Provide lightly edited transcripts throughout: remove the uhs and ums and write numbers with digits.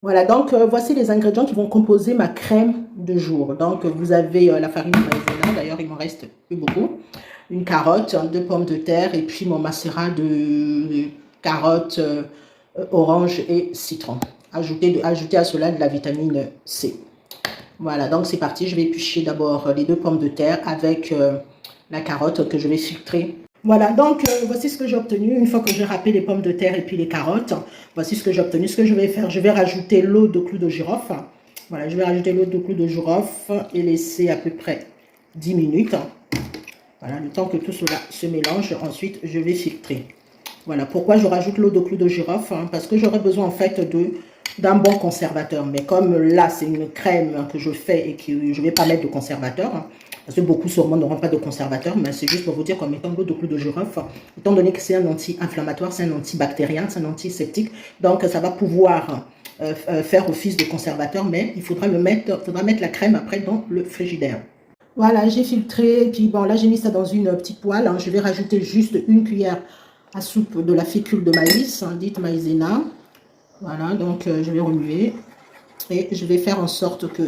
Voilà, donc voici les ingrédients qui vont composer ma crème de jour. Donc vous avez la farine maïzena, d'ailleurs il m'en reste plus beaucoup, une carotte, deux pommes de terre et puis mon macérat de carottes, orange et citron. Ajouter à cela de la vitamine C. Voilà, donc c'est parti. Je vais éplucher d'abord les deux pommes de terre avec la carotte que je vais filtrer. Voilà, donc voici ce que j'ai obtenu. Une fois que j'ai râpé les pommes de terre et puis les carottes, voici ce que j'ai obtenu. Ce que je vais faire, je vais rajouter l'eau de clou de girofle. Voilà, je vais rajouter l'eau de clou de girofle et laisser à peu près 10 minutes. Voilà, le temps que tout cela se mélange. Ensuite, je vais filtrer. Voilà, pourquoi je rajoute l'eau de clou de girofle, parce que j'aurai besoin en fait d'un bon conservateur. Mais comme là, c'est une crème que je fais et que je ne vais pas mettre de conservateur, parce que beaucoup sûrement n'auront pas de conservateur, mais c'est juste pour vous dire qu'en mettant l'eau de clou de girofle, étant donné que c'est un anti-inflammatoire, c'est un antibactérien, c'est un antiseptique, donc ça va pouvoir faire office de conservateur, mais il faudra mettre la crème après dans le frigidaire. Voilà, j'ai filtré, puis bon, là j'ai mis ça dans une petite poêle. Je vais rajouter juste une cuillère à soupe de la fécule de maïs, dite maïzena. Voilà, donc je vais remuer et je vais faire en sorte que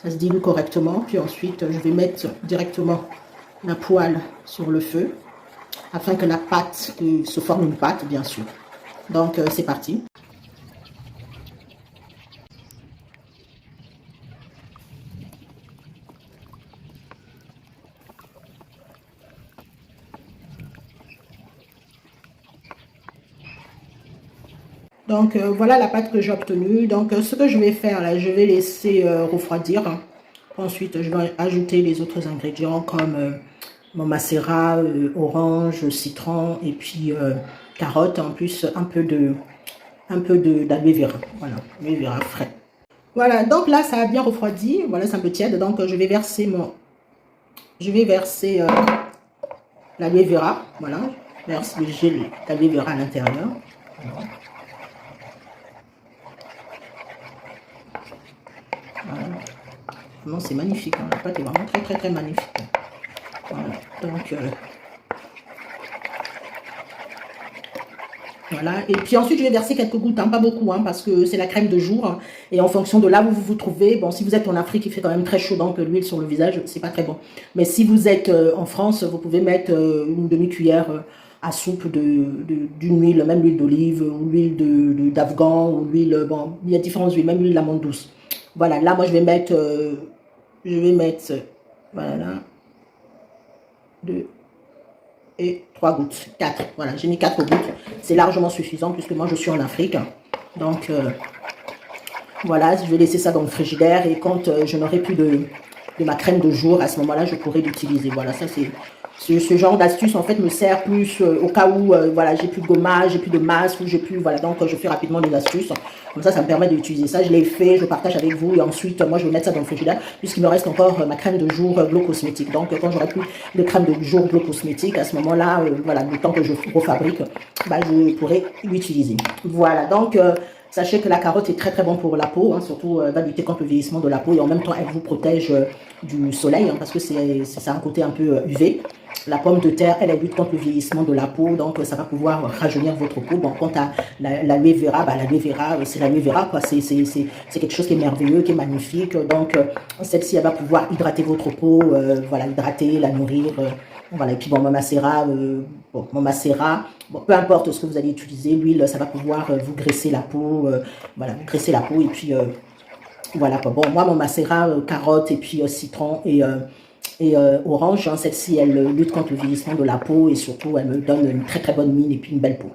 ça se dilue correctement. Puis ensuite, je vais mettre directement la poêle sur le feu afin que la pâte se forme une pâte, bien sûr. Donc c'est parti. Donc voilà la pâte que j'ai obtenue. Donc ce que je vais faire là, je vais laisser refroidir. Ensuite, je vais ajouter les autres ingrédients comme mon macérat, orange, citron et puis carotte. En plus, un peu d'aloe vera. Voilà, aloe vera frais. Voilà, donc là, ça a bien refroidi. Voilà, c'est un peu tiède. Donc je vais verser l'aloe vera. Voilà, je verse le gel d'aloe vera à l'intérieur. Voilà. Voilà. Vraiment, c'est magnifique. La pâte est vraiment très, très, très magnifique. Voilà. Donc, voilà. Et puis ensuite, je vais verser quelques gouttes, pas beaucoup, parce que c'est la crème de jour. Et en fonction de là où vous vous trouvez, bon, si vous êtes en Afrique, il fait quand même très chaud, donc l'huile sur le visage, c'est pas très bon. Mais si vous êtes en France, vous pouvez mettre une demi-cuillère à soupe d'une huile, même l'huile d'olive, ou l'huile d'afghan, ou l'huile, bon, il y a différentes huiles, même l'huile d'amande douce. Voilà, là, moi, je vais mettre, voilà, 2 et 3 gouttes, 4. Voilà, j'ai mis 4 gouttes. C'est largement suffisant puisque moi je suis en Afrique. Donc voilà, je vais laisser ça dans le frigidaire et quand je n'aurai plus de ma crème de jour, à ce moment-là, je pourrai l'utiliser. Voilà, ça c'est ce genre d'astuce en fait me sert plus au cas où voilà, j'ai plus de gommage, j'ai plus de masse ou j'ai plus voilà, donc je fais rapidement des astuces. Comme ça me permet d'utiliser ça. Je l'ai fait, je partage avec vous et ensuite moi je vais mettre ça dans le frigidaire puisqu'il me reste encore ma crème de jour Glow Cosmétique. Donc quand j'aurai plus de crème de jour Glow Cosmétique, à ce moment-là, voilà, le temps que je refabrique, bah, je pourrai l'utiliser. Voilà, donc sachez que la carotte est très très bon pour la peau, surtout va lutter contre le vieillissement de la peau et en même temps elle vous protège du soleil parce que ça a un côté un peu UV. La pomme de terre, elle lutte contre le vieillissement de la peau, donc ça va pouvoir rajeunir votre peau. Bon, quant à l'aloe vera, bah, l'aloe vera, c'est l'aloe vera, quoi. C'est quelque chose qui est merveilleux, qui est magnifique. Donc, celle-ci, elle va pouvoir hydrater votre peau, voilà, hydrater, la nourrir. Voilà, et puis bon, mon macérat, bon, peu importe ce que vous allez utiliser, l'huile, ça va pouvoir vous graisser la peau, voilà, graisser la peau, et puis voilà, quoi. Bon, moi, mon macérat, carotte, et puis citron, et orange, celle-ci, elle lutte contre le vieillissement de la peau, et surtout, elle me donne une très très bonne mine, et puis une belle peau.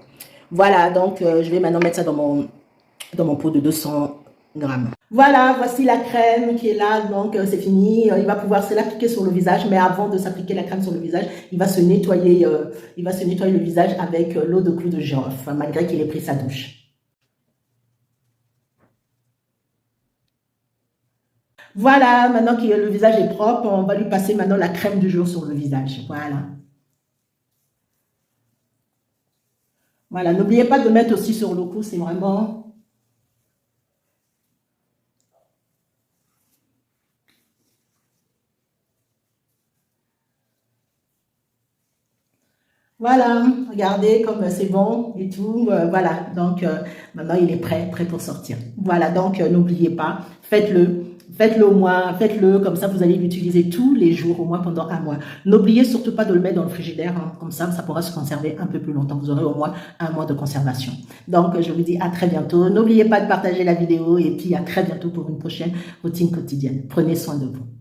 Voilà, donc je vais maintenant mettre ça dans mon pot de 200 grammes. Voilà, voici la crème qui est là, donc c'est fini. Il va pouvoir se l'appliquer sur le visage, mais avant de s'appliquer la crème sur le visage, il va se nettoyer le visage avec l'eau de clou de girofle, malgré qu'il ait pris sa douche. Voilà, maintenant que le visage est propre, on va lui passer maintenant la crème du jour sur le visage. Voilà. Voilà, n'oubliez pas de mettre aussi sur le cou, c'est vraiment... Voilà, regardez comme c'est bon et tout. Voilà, donc maintenant il est prêt pour sortir. Voilà, donc n'oubliez pas, faites-le. Faites-le au moins, faites-le, comme ça vous allez l'utiliser tous les jours, au moins pendant un mois. N'oubliez surtout pas de le mettre dans le frigidaire, hein, comme ça pourra se conserver un peu plus longtemps. Vous aurez au moins un mois de conservation. Donc je vous dis à très bientôt. N'oubliez pas de partager la vidéo et puis à très bientôt pour une prochaine routine quotidienne. Prenez soin de vous.